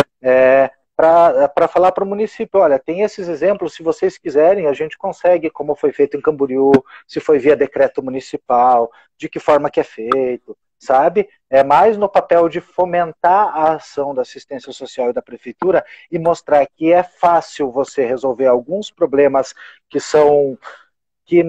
para falar para o município, olha, tem esses exemplos, se vocês quiserem, a gente consegue, como foi feito em Camboriú, se foi via decreto municipal, de que forma que é feito, sabe? É mais no papel de fomentar a ação da assistência social e da prefeitura e mostrar que é fácil você resolver alguns problemas que são que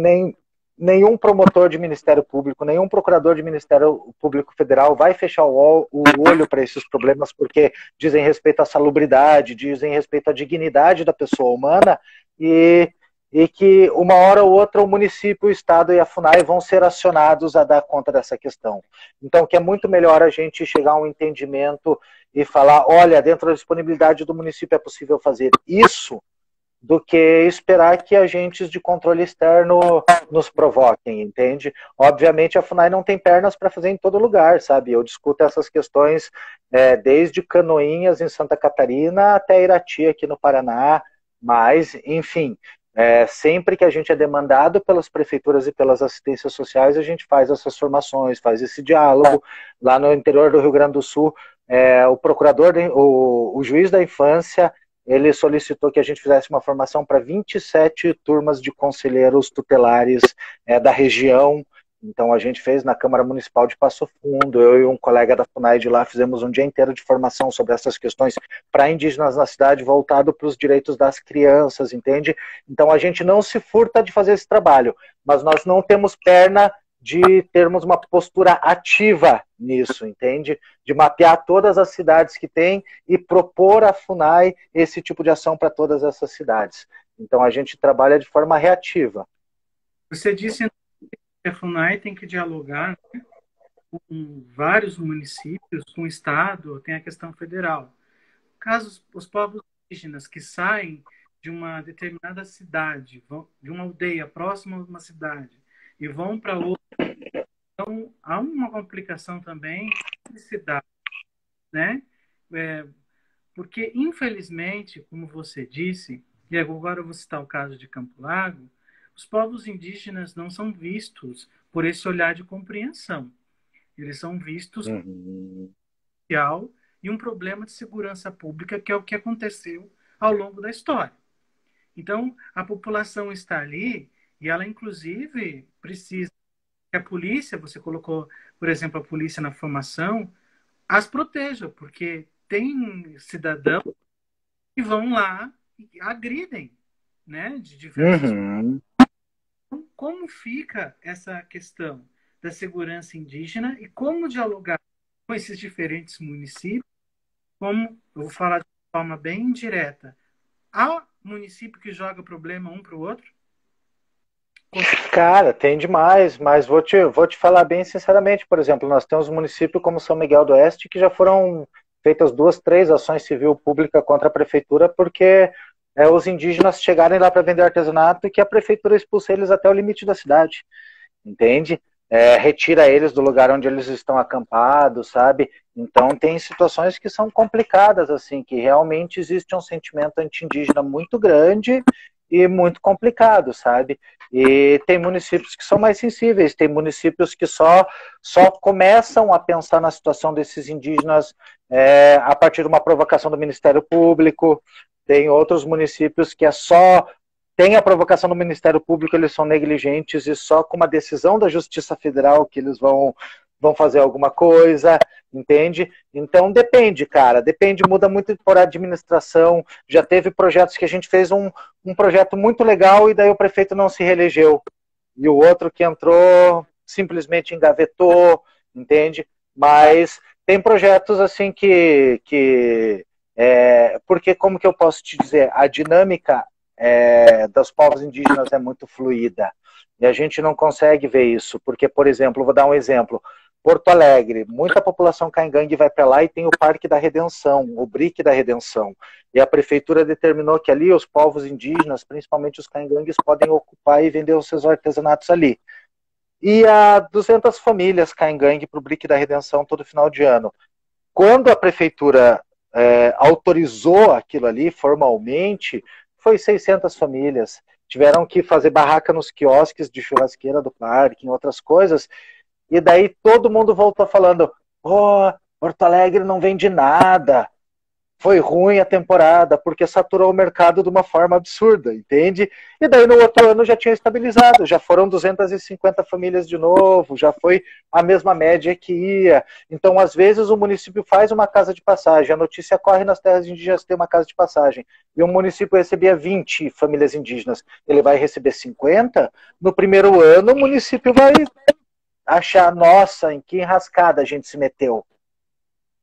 nenhum promotor de Ministério Público, nenhum procurador de Ministério Público Federal vai fechar o olho para esses problemas, porque dizem respeito à salubridade, dizem respeito à dignidade da pessoa humana, e que uma hora ou outra o município, o Estado e a FUNAI vão ser acionados a dar conta dessa questão. Então, que é muito melhor a gente chegar a um entendimento e falar, olha, dentro da disponibilidade do município é possível fazer isso, do que esperar que agentes de controle externo nos provoquem, entende? Obviamente a FUNAI não tem pernas para fazer em todo lugar, sabe? Eu discuto essas questões desde Canoinhas, em Santa Catarina, até Irati, aqui no Paraná, mas, enfim, sempre que a gente é demandado pelas prefeituras e pelas assistências sociais, a gente faz essas formações, faz esse diálogo. Lá no interior do Rio Grande do Sul, o procurador, o juiz da infância, ele solicitou que a gente fizesse uma formação para 27 turmas de conselheiros tutelares da região. Então a gente fez na Câmara Municipal de Passo Fundo, eu e um colega da FUNAI de lá fizemos um dia inteiro de formação sobre essas questões para indígenas na cidade, voltado para os direitos das crianças, entende? Então a gente não se furta de fazer esse trabalho, mas nós não temos perna de termos uma postura ativa nisso, entende? De mapear todas as cidades que tem e propor à FUNAI esse tipo de ação para todas essas cidades. Então a gente trabalha de forma reativa. Você disse que a FUNAI tem que dialogar, né, com vários municípios, com o Estado, tem a questão federal. Caso os povos indígenas que saem de uma determinada cidade, de uma aldeia próxima a uma cidade, e vão para outra, então há uma complicação também de cidade, né? Porque, infelizmente, como você disse, e agora eu vou citar o caso de Campo Largo, os povos indígenas não são vistos por esse olhar de compreensão. Eles são vistos como social e um problema de segurança pública, que é o que aconteceu ao longo da história. Então, a população está ali e ela, inclusive, precisa que a polícia, você colocou, por exemplo, a polícia na formação, as proteja, porque tem cidadãos que vão lá e agridem, né, de diversas formas. Então, como fica essa questão da segurança indígena e como dialogar com esses diferentes municípios? Como, eu vou falar de forma bem indireta, há município que joga problema um para o outro? Cara, tem demais, mas vou te falar bem sinceramente. Por exemplo, nós temos um município como São Miguel do Oeste que já foram feitas 2, 3 ações civil pública contra a prefeitura porque os indígenas chegarem lá para vender artesanato e que a prefeitura expulsa eles até o limite da cidade, entende? Retira eles do lugar onde eles estão acampados, sabe? Então tem situações que são complicadas, assim, que realmente existe um sentimento anti-indígena muito grande e muito complicado, sabe? E tem municípios que são mais sensíveis, tem municípios que só começam a pensar na situação desses indígenas a partir de uma provocação do Ministério Público, tem outros municípios que só tem a provocação do Ministério Público, eles são negligentes e só com uma decisão da Justiça Federal que eles vão fazer alguma coisa, entende? Então depende, cara, depende, muda muito por administração. Já teve projetos que a gente fez um projeto muito legal e daí o prefeito não se reelegeu. E o outro que entrou simplesmente engavetou, entende? Mas tem projetos assim porque como que eu posso te dizer? A dinâmica dos povos indígenas é muito fluida. E a gente não consegue ver isso, porque, por exemplo, vou dar um exemplo. Porto Alegre, muita população caingangue vai para lá e tem o Parque da Redenção, o BRIC da Redenção. E a prefeitura determinou que ali os povos indígenas, principalmente os caingangues, podem ocupar e vender os seus artesanatos ali. E há 200 famílias caingangue para o BRIC da Redenção todo final de ano. Quando a prefeitura autorizou aquilo ali formalmente, foi 600 famílias. Tiveram que fazer barraca nos quiosques de churrasqueira do parque, em outras coisas. E daí todo mundo voltou falando, Porto Alegre não vende nada. foi ruim a temporada, porque saturou o mercado de uma forma absurda, entende? E daí no outro ano já tinha estabilizado, já foram 250 famílias de novo, já foi a mesma média que ia. Então, às vezes, o município faz uma casa de passagem, a notícia corre nas terras indígenas ter uma casa de passagem, e o município recebia 20 famílias indígenas, ele vai receber 50, no primeiro ano o município vai achar, nossa, em que enrascada a gente se meteu.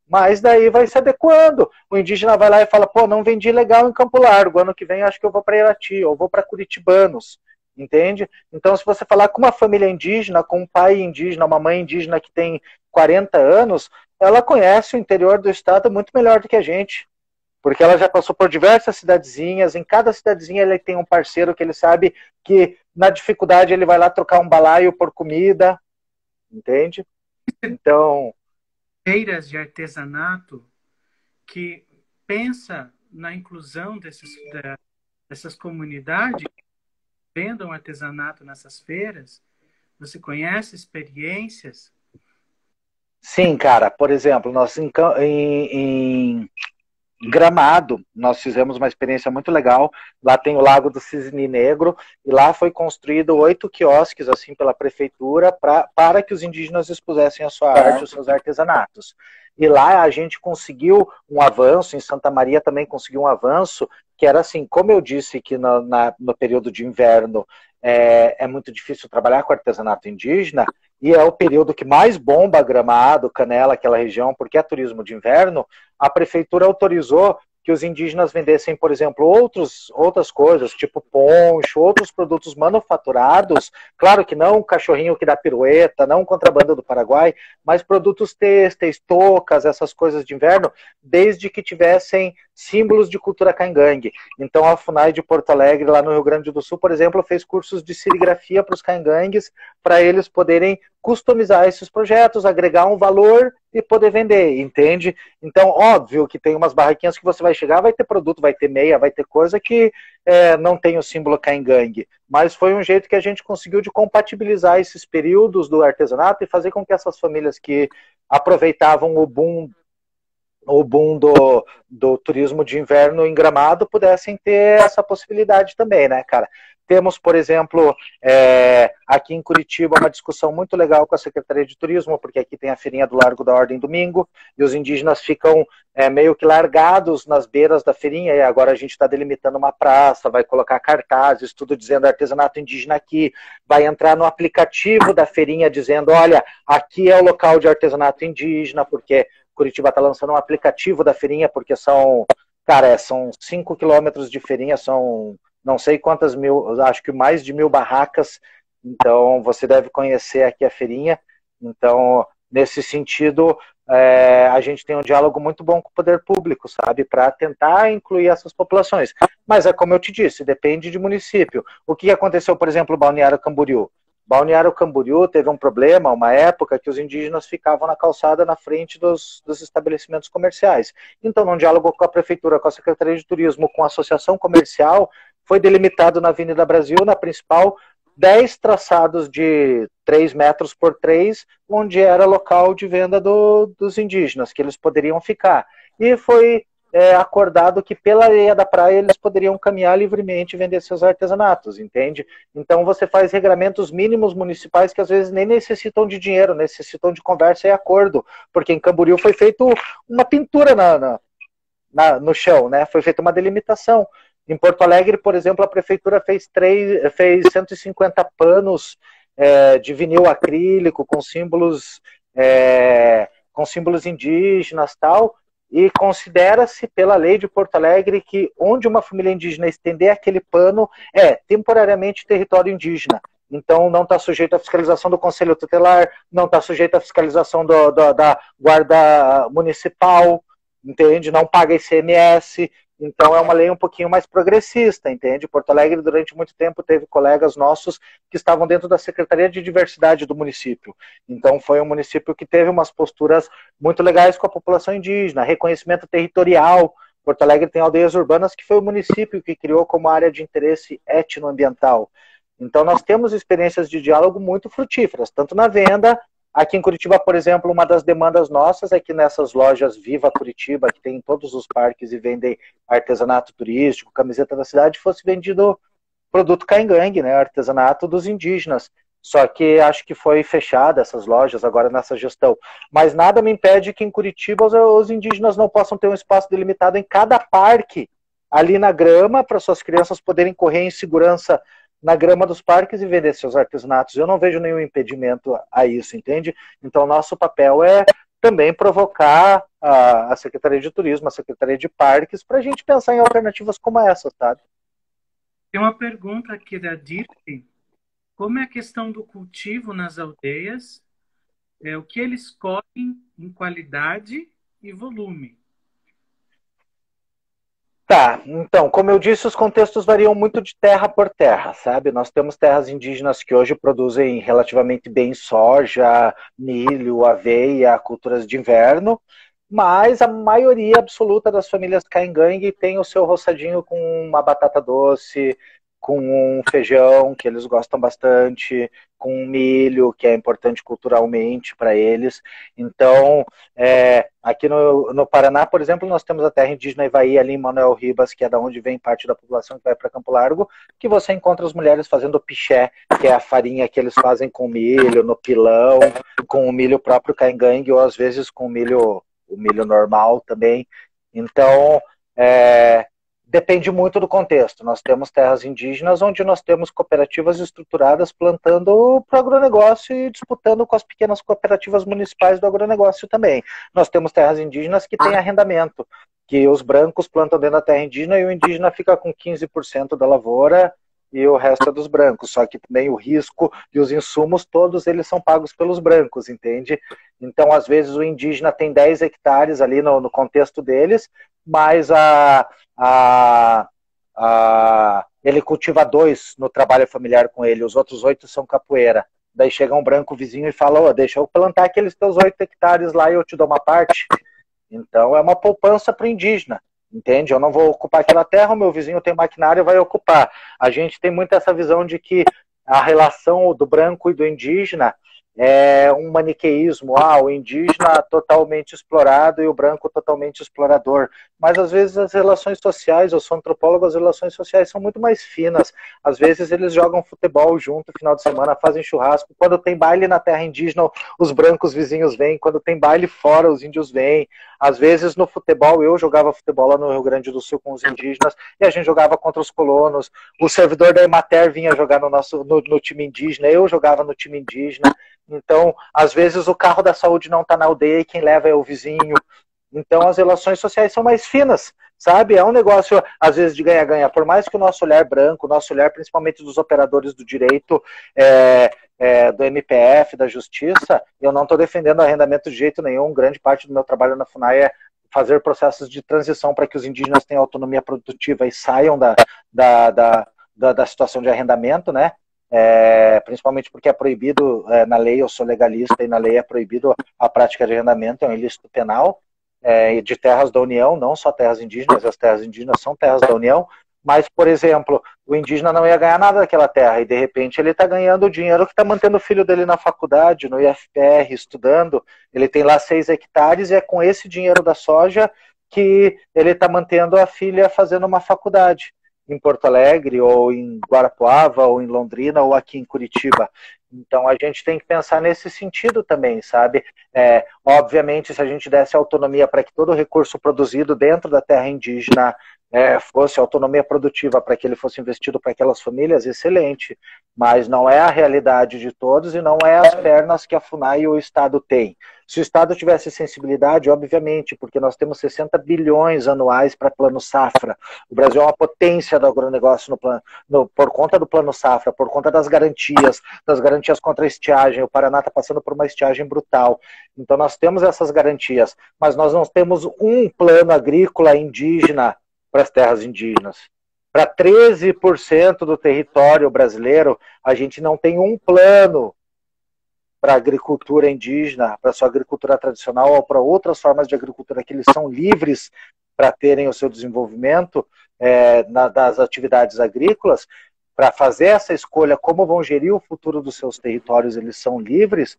Mas daí vai se adequando. O indígena vai lá e fala, pô, não vendi legal em Campo Largo, ano que vem acho que eu vou para Irati, ou vou para Curitibanos, entende? Então, se você falar com uma família indígena, com um pai indígena, uma mãe indígena que tem 40 anos, ela conhece o interior do estado muito melhor do que a gente, porque ela já passou por diversas cidadezinhas, em cada cidadezinha ele tem um parceiro que ele sabe que na dificuldade ele vai lá trocar um balaio por comida, entende? Então, Feiras de artesanato que pensa na inclusão dessas comunidades, vendam artesanato nessas feiras. Você conhece experiências? sim, cara, por exemplo, nós em Gramado, nós fizemos uma experiência muito legal. Lá tem o Lago do Cisne Negro, e lá foi construído 8 quiosques assim pela prefeitura para que os indígenas expusessem a sua arte, os seus artesanatos. E lá a gente conseguiu um avanço, em Santa Maria também conseguiu um avanço, que era assim, como eu disse que no período de inverno é muito difícil trabalhar com artesanato indígena, e é o período que mais bomba Gramado, Canela, aquela região, porque é turismo de inverno, a prefeitura autorizou que os indígenas vendessem, por exemplo, outras coisas, tipo poncho, outros produtos manufaturados, claro que não o cachorrinho que dá pirueta, não o contrabando do Paraguai, mas produtos têxteis, toucas, essas coisas de inverno, desde que tivessem símbolos de cultura caingangue. Então a FUNAI de Porto Alegre, lá no Rio Grande do Sul, por exemplo, fez cursos de serigrafia para os caingangues, para eles poderem customizar esses projetos, agregar um valor e poder vender, entende? Então, óbvio que tem umas barraquinhas que você vai chegar, vai ter produto, vai ter meia, vai ter coisa que não tem o símbolo caingangue, mas foi um jeito que a gente conseguiu de compatibilizar esses períodos do artesanato e fazer com que essas famílias que aproveitavam o boom do turismo de inverno em Gramado pudessem ter essa possibilidade também, né, cara? Temos, por exemplo, aqui em Curitiba, uma discussão muito legal com a Secretaria de Turismo, porque aqui tem a feirinha do Largo da Ordem domingo, e os indígenas ficam meio que largados nas beiras da feirinha, e agora a gente está delimitando uma praça, vai colocar cartazes, tudo dizendo artesanato indígena aqui, vai entrar no aplicativo da feirinha dizendo, olha, aqui é o local de artesanato indígena, porque Curitiba está lançando um aplicativo da feirinha, porque são 5 quilômetros de feirinha, são não sei quantas mil, acho que mais de 1.000 barracas, então você deve conhecer aqui a feirinha. Então, nesse sentido, a gente tem um diálogo muito bom com o poder público, sabe, para tentar incluir essas populações. Mas é como eu te disse, depende de município. O que aconteceu, por exemplo, no Balneário Camboriú? Balneário Camboriú teve um problema, uma época que os indígenas ficavam na calçada na frente dos estabelecimentos comerciais. Então, num diálogo com a prefeitura, com a Secretaria de Turismo, com a associação comercial, foi delimitado na Avenida Brasil, na principal, 10 traçados de 3 metros por 3, onde era local de venda dos indígenas, que eles poderiam ficar. E foi acordado que pela areia da praia eles poderiam caminhar livremente e vender seus artesanatos, entende? Então você faz regramentos mínimos municipais que às vezes nem necessitam de dinheiro, necessitam de conversa e acordo, porque em Camboriú foi feito uma pintura no chão, né? Foi feita uma delimitação. Em Porto Alegre, por exemplo, a prefeitura fez 150 panos de vinil acrílico com símbolos indígenas, tal, e considera-se pela lei de Porto Alegre que onde uma família indígena estender aquele pano é temporariamente território indígena. Então não está sujeito à fiscalização do Conselho Tutelar, não está sujeito à fiscalização da Guarda Municipal, entende? Não paga ICMS. Então é uma lei um pouquinho mais progressista, entende? Porto Alegre durante muito tempo teve colegas nossos que estavam dentro da Secretaria de Diversidade do município. Então foi um município que teve umas posturas muito legais com a população indígena, reconhecimento territorial. Porto Alegre tem aldeias urbanas que foi o município que criou como área de interesse etnoambiental. Então nós temos experiências de diálogo muito frutíferas, tanto na venda Aqui em Curitiba, por exemplo, uma das demandas nossas é que nessas lojas Viva Curitiba, que tem em todos os parques e vendem artesanato turístico, camiseta da cidade, fosse vendido produto caingangue, né, artesanato dos indígenas. Só que acho que foi fechada essas lojas agora nessa gestão. Mas nada me impede que em Curitiba os indígenas não possam ter um espaço delimitado em cada parque, ali na grama, para suas crianças poderem correr em segurança na grama dos parques e vender seus artesanatos. Eu não vejo nenhum impedimento a isso, entende? Então, nosso papel é também provocar a Secretaria de Turismo, a Secretaria de Parques, para a gente pensar em alternativas como essa, sabe? Tem uma pergunta aqui da Dirce. Como é a questão do cultivo nas aldeias? O que eles colhem em qualidade e volume? Tá, então, como eu disse, os contextos variam muito de terra por terra, sabe? Nós temos terras indígenas que hoje produzem relativamente bem soja, milho, aveia, culturas de inverno, mas a maioria absoluta das famílias caingangue tem o seu roçadinho com uma batata doce, com um feijão, que eles gostam bastante, com um milho, que é importante culturalmente para eles. Então, aqui no Paraná, por exemplo, nós temos a terra indígena Ivaí, ali em Manuel Ribas, que é da onde vem parte da população que vai para Campo Largo, que você encontra as mulheres fazendo piché, que é a farinha que eles fazem com milho, no pilão, com o milho próprio caingangue, ou às vezes com o milho normal também. Então, depende muito do contexto. Nós temos terras indígenas onde nós temos cooperativas estruturadas plantando para o agronegócio e disputando com as pequenas cooperativas municipais do agronegócio também. Nós temos terras indígenas que têm arrendamento, que os brancos plantam dentro da terra indígena e o indígena fica com 15% da lavoura e o resto é dos brancos. Só que também o risco e os insumos, todos eles são pagos pelos brancos, entende? Então, às vezes, o indígena tem 10 hectares ali no contexto deles, mas ele cultiva 2 no trabalho familiar com ele, os outros 8 são capoeira. Daí chega um branco vizinho e fala, deixa eu plantar aqueles teus 8 hectares lá e eu te dou uma parte. Então é uma poupança para o indígena, entende? Eu não vou ocupar aquela terra, o meu vizinho tem maquinário e vai ocupar. A gente tem muito essa visão de que a relação do branco e do indígena é um maniqueísmo, o indígena totalmente explorado e o branco totalmente explorador. Mas às vezes as relações sociais, eu sou antropólogo, as relações sociais são muito mais finas. Às vezes eles jogam futebol junto no final de semana, fazem churrasco. Quando tem baile na terra indígena, os brancos vizinhos vêm. Quando tem baile fora, os índios vêm. Às vezes no futebol, eu jogava futebol lá no Rio Grande do Sul com os indígenas e a gente jogava contra os colonos. O servidor da Emater vinha jogar no time indígena, eu jogava no time indígena. Então, às vezes o carro da saúde não está na aldeia e quem leva é o vizinho. Então, as relações sociais são mais finas, sabe? É um negócio, às vezes, de ganha-ganha. Por mais que o nosso olhar branco, o nosso olhar principalmente dos operadores do direito, do MPF, da Justiça, eu não estou defendendo arrendamento de jeito nenhum. Grande parte do meu trabalho na FUNAI é fazer processos de transição para que os indígenas tenham autonomia produtiva e saiam da situação de arrendamento, né? Principalmente porque é proibido na lei, eu sou legalista e na lei é proibido a prática de arrendamento, é um ilícito penal de terras da União, não só terras indígenas, as terras indígenas são terras da União, mas, por exemplo, o indígena não ia ganhar nada daquela terra e de repente ele está ganhando o dinheiro que está mantendo o filho dele na faculdade, no IFPR, estudando, ele tem lá 6 hectares e é com esse dinheiro da soja que ele está mantendo a filha fazendo uma faculdade em Porto Alegre, ou em Guarapuava, ou em Londrina, ou aqui em Curitiba. Então a gente tem que pensar nesse sentido também, sabe? Obviamente, se a gente desse autonomia para que todo o recurso produzido dentro da terra indígena fosse autonomia produtiva para que ele fosse investido para aquelas famílias, excelente. Mas não é a realidade de todos e não é as pernas que a FUNAI e o Estado têm. Se o Estado tivesse sensibilidade, obviamente, porque nós temos 60 bilhões anuais para plano safra. O Brasil é uma potência do agronegócio por conta do plano safra, por conta das garantias contra a estiagem. O Paraná está passando por uma estiagem brutal. Então nós temos essas garantias, mas nós não temos um plano agrícola indígena para as terras indígenas. Para 13% do território brasileiro, a gente não tem um plano para a agricultura indígena, para a sua agricultura tradicional ou para outras formas de agricultura que eles são livres para terem o seu desenvolvimento das atividades agrícolas, para fazer essa escolha, como vão gerir o futuro dos seus territórios, eles são livres,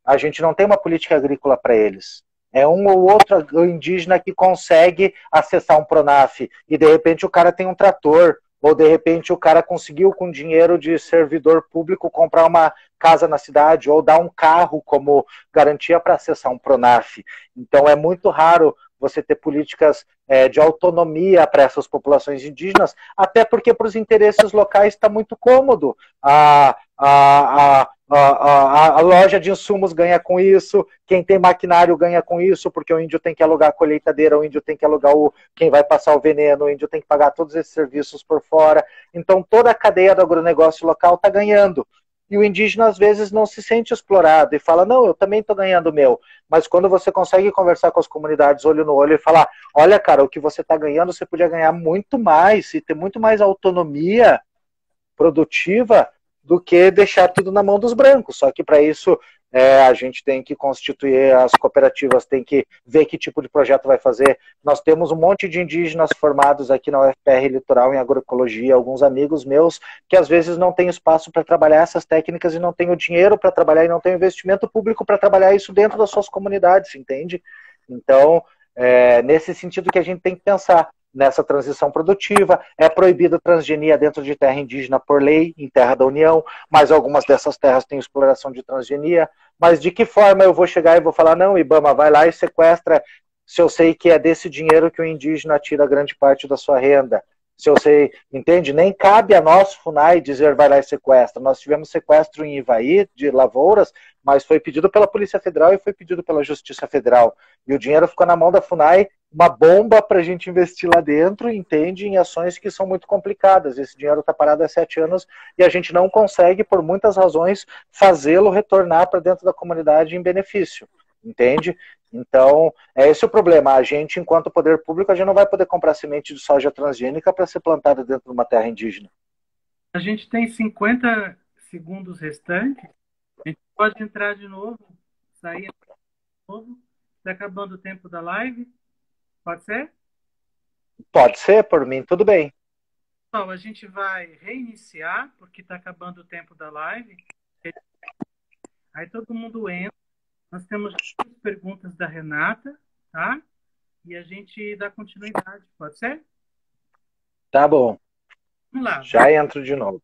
a gente não tem uma política agrícola para eles. É um ou outro indígena que consegue acessar um Pronaf e de repente o cara tem um trator, ou de repente o cara conseguiu com dinheiro de servidor público comprar uma casa na cidade ou dar um carro como garantia para acessar um Pronaf. Então é muito raro você ter políticas de autonomia para essas populações indígenas, até porque para os interesses locais está muito cômodo. A loja de insumos ganha com isso, quem tem maquinário ganha com isso, porque o índio tem que alugar a colheitadeira, o índio tem que alugar quem vai passar o veneno, o índio tem que pagar todos esses serviços por fora. Então toda a cadeia do agronegócio local está ganhando. E o indígena às vezes não se sente explorado e fala, não, eu também estou ganhando o meu. Mas quando você consegue conversar com as comunidades olho no olho e falar, olha cara, o que você está ganhando, você podia ganhar muito mais e ter muito mais autonomia produtiva do que deixar tudo na mão dos brancos. Só que para isso a gente tem que constituir as cooperativas, tem que ver que tipo de projeto vai fazer. Nós temos um monte de indígenas formados aqui na UFPR Litoral em agroecologia, alguns amigos meus que às vezes não têm espaço para trabalhar essas técnicas e não têm o dinheiro para trabalhar e não têm investimento público para trabalhar isso dentro das suas comunidades, entende? Então, nesse sentido que a gente tem que pensar nessa transição produtiva. É proibida a transgenia dentro de terra indígena por lei, em terra da União, mas algumas dessas terras têm exploração de transgenia. Mas de que forma eu vou chegar e vou falar, não, Ibama, vai lá e sequestra, se eu sei que é desse dinheiro que o indígena tira grande parte da sua renda? Se eu sei, entende? Nem cabe a nós, FUNAI, dizer vai lá e sequestra. Nós tivemos sequestro em Ivaí, de lavouras, mas foi pedido pela Polícia Federal e foi pedido pela Justiça Federal. E o dinheiro ficou na mão da FUNAI, uma bomba para a gente investir lá dentro, entende? Em ações que são muito complicadas. Esse dinheiro está parado há 7 anos e a gente não consegue, por muitas razões, fazê-lo retornar para dentro da comunidade em benefício, entende? Então, é esse o problema. A gente, enquanto poder público, a gente não vai poder comprar semente de soja transgênica para ser plantada dentro de uma terra indígena. A gente tem 50 segundos restantes. A gente pode entrar de novo, sair de novo. Está acabando o tempo da live. Pode ser? Pode ser, por mim, tudo bem. Pessoal, a gente vai reiniciar, porque está acabando o tempo da live. Aí todo mundo entra. Nós temos duas perguntas da Renata, tá? E a gente dá continuidade, pode ser? Tá bom. Vamos lá. Já entro de novo.